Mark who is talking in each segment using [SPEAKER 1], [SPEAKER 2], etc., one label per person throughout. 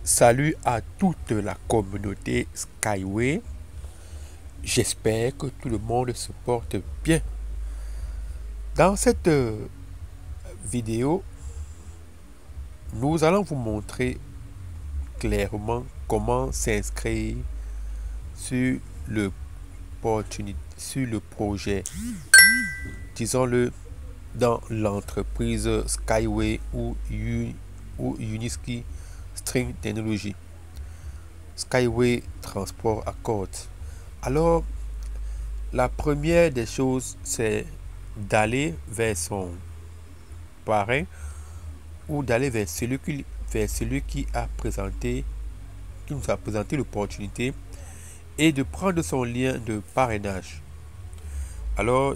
[SPEAKER 1] Salut à toute la communauté Skyway. J'espère que tout le monde se porte bien. Dans cette vidéo, nous allons vous montrer clairement comment s'inscrire sur sur le projet, disons-le, dans l'entreprise Skyway ou Uniski String Technology. Skyway Transport Accord. Alors, la première des choses, c'est d'aller vers son parrain ou d'aller vers celui qui nous a présenté l'opportunité et de prendre son lien de parrainage. Alors,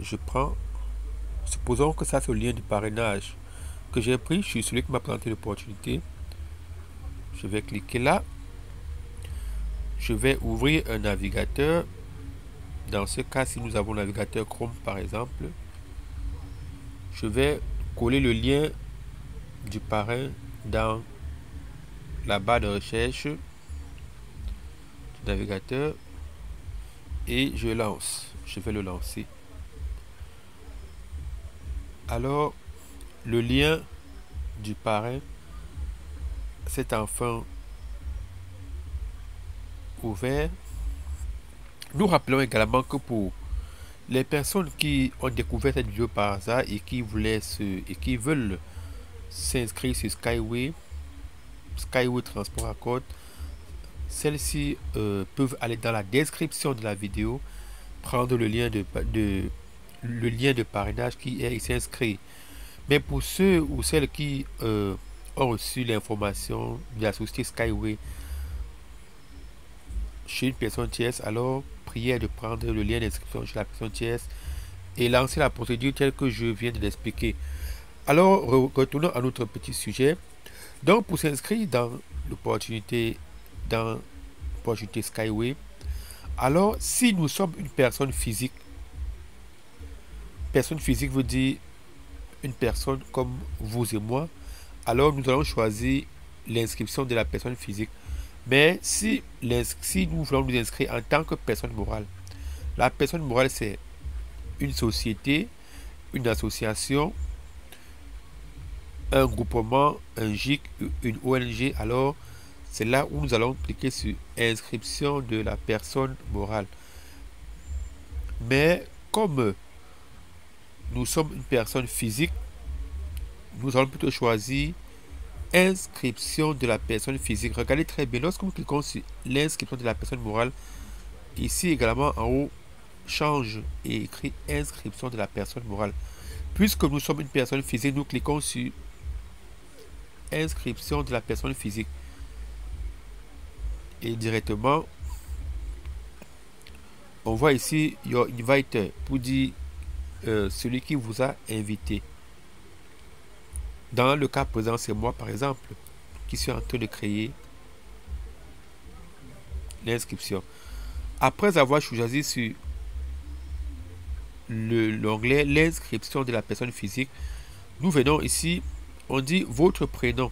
[SPEAKER 1] supposons que ça c'est le lien de parrainage que j'ai pris, je suis celui qui m'a présenté l'opportunité. Je vais cliquer là. Je vais ouvrir un navigateur. Dans ce cas, si nous avons le navigateur Chrome par exemple, je vais coller le lien du parrain dans la barre de recherche du navigateur et je lance. Je vais le lancer. Alors, le lien du parrain s'est enfin ouvert. Nous rappelons également que pour les personnes qui ont découvert cette vidéo par hasard et qui veulent s'inscrire sur Skyway Transport Accord, celles-ci peuvent aller dans la description de la vidéo, prendre le lien de parrainage qui est ici inscrit. Mais pour ceux ou celles qui ont reçu l'information de la société Skyway chez une personne tierce, alors prière de prendre le lien d'inscription chez la personne tierce et lancer la procédure telle que je viens de l'expliquer. Alors, retournons à notre petit sujet. Donc, pour s'inscrire dans l'opportunité Skyway, alors si nous sommes une personne physique veut dire une personne comme vous et moi, alors nous allons choisir l'inscription de la personne physique. Mais si nous voulons nous inscrire en tant que personne morale, la personne morale c'est une société, une association, un groupement, un GIC, une ONG, alors c'est là où nous allons cliquer sur inscription de la personne morale. Mais comme nous sommes une personne physique, nous allons plutôt choisir inscription de la personne physique. Regardez très bien, lorsque nous cliquons sur l'inscription de la personne morale, ici également en haut, change et écrit inscription de la personne morale. Puisque nous sommes une personne physique, nous cliquons sur inscription de la personne physique. Et directement, on voit ici your inviter pour dire celui qui vous a invité. Dans le cas présent, c'est moi par exemple qui suis en train de créer l'inscription. Après avoir choisi sur l'onglet l'inscription de la personne physique, nous venons ici, on dit votre prénom.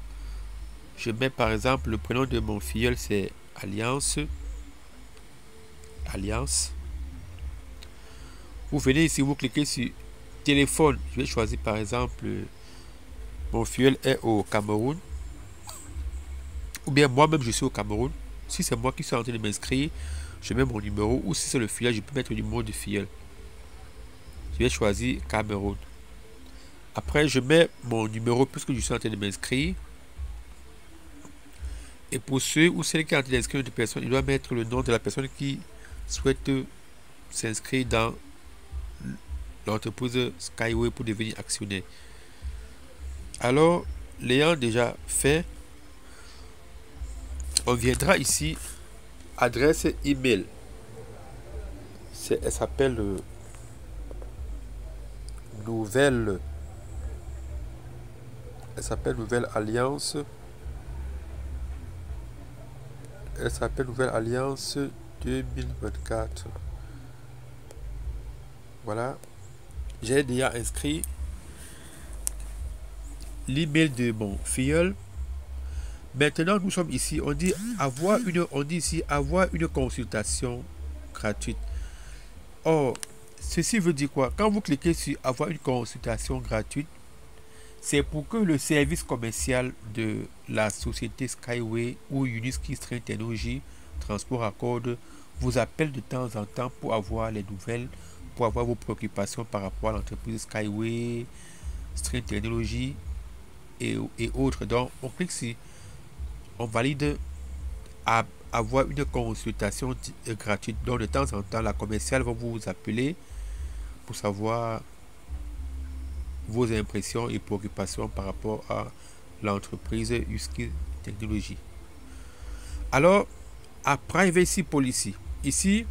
[SPEAKER 1] Je mets par exemple le prénom de mon filleul, c'est Alliance. Vous venez ici, vous cliquez sur téléphone. Je vais choisir par exemple mon filleul est au Cameroun. Ou bien moi-même je suis au Cameroun. Si c'est moi qui suis en train de m'inscrire, je mets mon numéro. Ou si c'est le filleul, je peux mettre le numéro du filleul. Je vais choisir Cameroun. Après, je mets mon numéro puisque je suis en train de m'inscrire. Et pour ceux ou celles qui ont été inscrits de personne, il doit mettre le nom de la personne qui souhaite s'inscrire dans l'entreprise Skyway pour devenir actionnaire. Alors, l'ayant déjà fait, on viendra ici, adresse email. Elle s'appelle Nouvelle Alliance. Elle s'appelle Nouvelle Alliance 2024. Voilà. J'ai déjà inscrit l'email de mon filleul. Maintenant, nous sommes ici, on dit avoir une consultation gratuite. Or, ceci veut dire quoi? Quand vous cliquez sur avoir une consultation gratuite, c'est pour que le service commercial de la société Skyway ou Uniski String Technology Transport Accord vous appelle de temps en temps pour avoir les nouvelles, pour avoir vos préoccupations par rapport à l'entreprise Skyway, String Technology et autres. Donc, on clique sur, on valide à avoir une consultation gratuite. Donc, de temps en temps, la commerciale va vous appeler pour savoir vos impressions et préoccupations par rapport à l'entreprise Uniski Technology. Alors, à Privacy Policy, ici,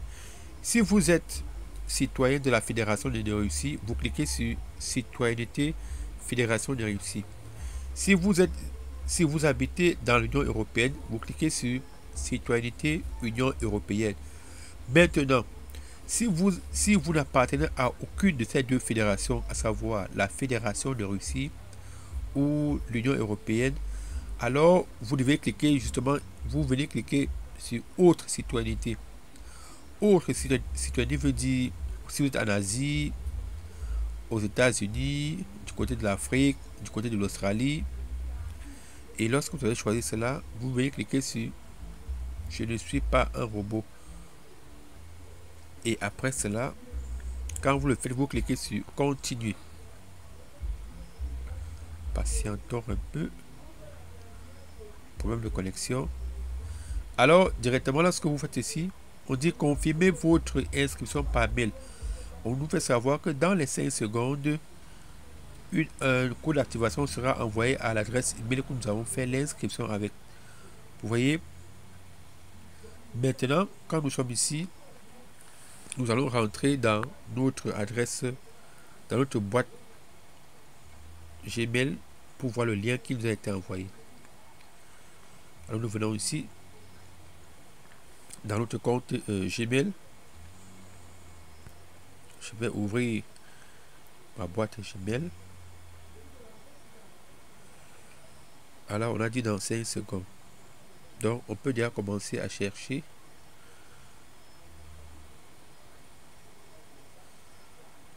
[SPEAKER 1] si vous êtes citoyen de la Fédération de Russie, vous cliquez sur Citoyenneté Fédération de Russie. Si vous habitez dans l'Union européenne, vous cliquez sur Citoyenneté Union européenne. Maintenant, si vous n'appartenez à aucune de ces deux fédérations, à savoir la Fédération de Russie ou l'Union européenne, alors vous devez cliquer justement, vous venez cliquer sur Autre citoyenneté. Autre citoyenneté veut dire si vous êtes en Asie, aux États-Unis, du côté de l'Afrique, du côté de l'Australie. Et lorsque vous avez choisi cela, vous venez cliquer sur Je ne suis pas un robot. Et après cela, quand vous le faites, vous cliquez sur Continuer. Patientons un peu. Problème de connexion. Alors, directement, lorsque vous faites ici, on dit confirmer votre inscription par mail. On nous fait savoir que dans les 5 secondes, un code d'activation sera envoyé à l'adresse email que nous avons fait l'inscription avec. Vous voyez, maintenant, quand nous sommes ici, nous allons rentrer dans notre adresse, dans notre boîte Gmail pour voir le lien qui nous a été envoyé. Alors nous venons ici dans notre compte Gmail. Je vais ouvrir ma boîte Gmail. Alors on a dit dans 5 secondes. Donc on peut déjà commencer à chercher.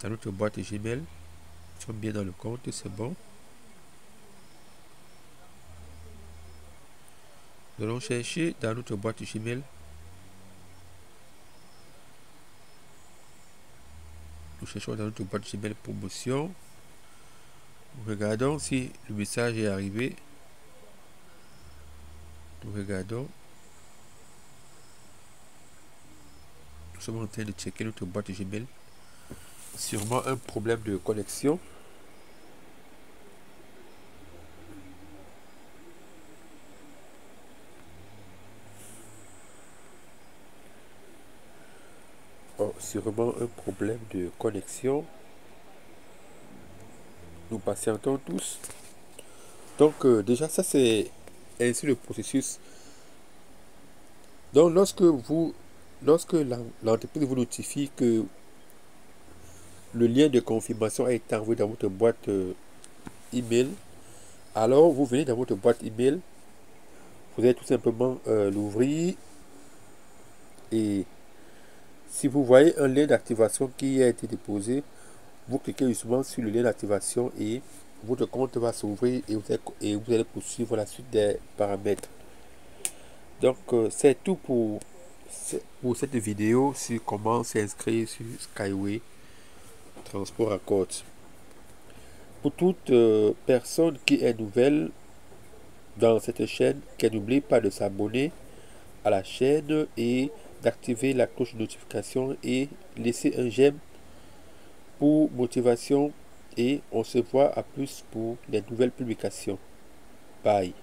[SPEAKER 1] Dans notre boîte Gmail. Nous sommes bien dans le compte, c'est bon. Nous allons chercher dans notre boîte Gmail. Nous cherchons dans notre boîte Gmail promotion. Nous regardons si le message est arrivé. Nous regardons. Nous sommes en train de checker notre boîte Gmail. Sûrement un problème de connexion. Oh, sûrement un problème de connexion. Nous patientons tous. Donc déjà ça c'est ainsi le processus. Donc lorsque l'entreprise vous notifie que le lien de confirmation a été envoyé dans votre boîte email, alors vous venez dans votre boîte email, vous allez tout simplement l'ouvrir et si vous voyez un lien d'activation qui a été déposé, vous cliquez justement sur le lien d'activation et votre compte va s'ouvrir et vous allez poursuivre la suite des paramètres. Donc c'est tout pour cette vidéo sur comment s'inscrire sur Skyway Transport Accord. Pour toute personne qui est nouvelle dans cette chaîne, qu'elle n'oublie pas de s'abonner à la chaîne et d'activer la cloche de notification et laisser un j'aime pour motivation et on se voit à plus pour les nouvelles publications. Bye.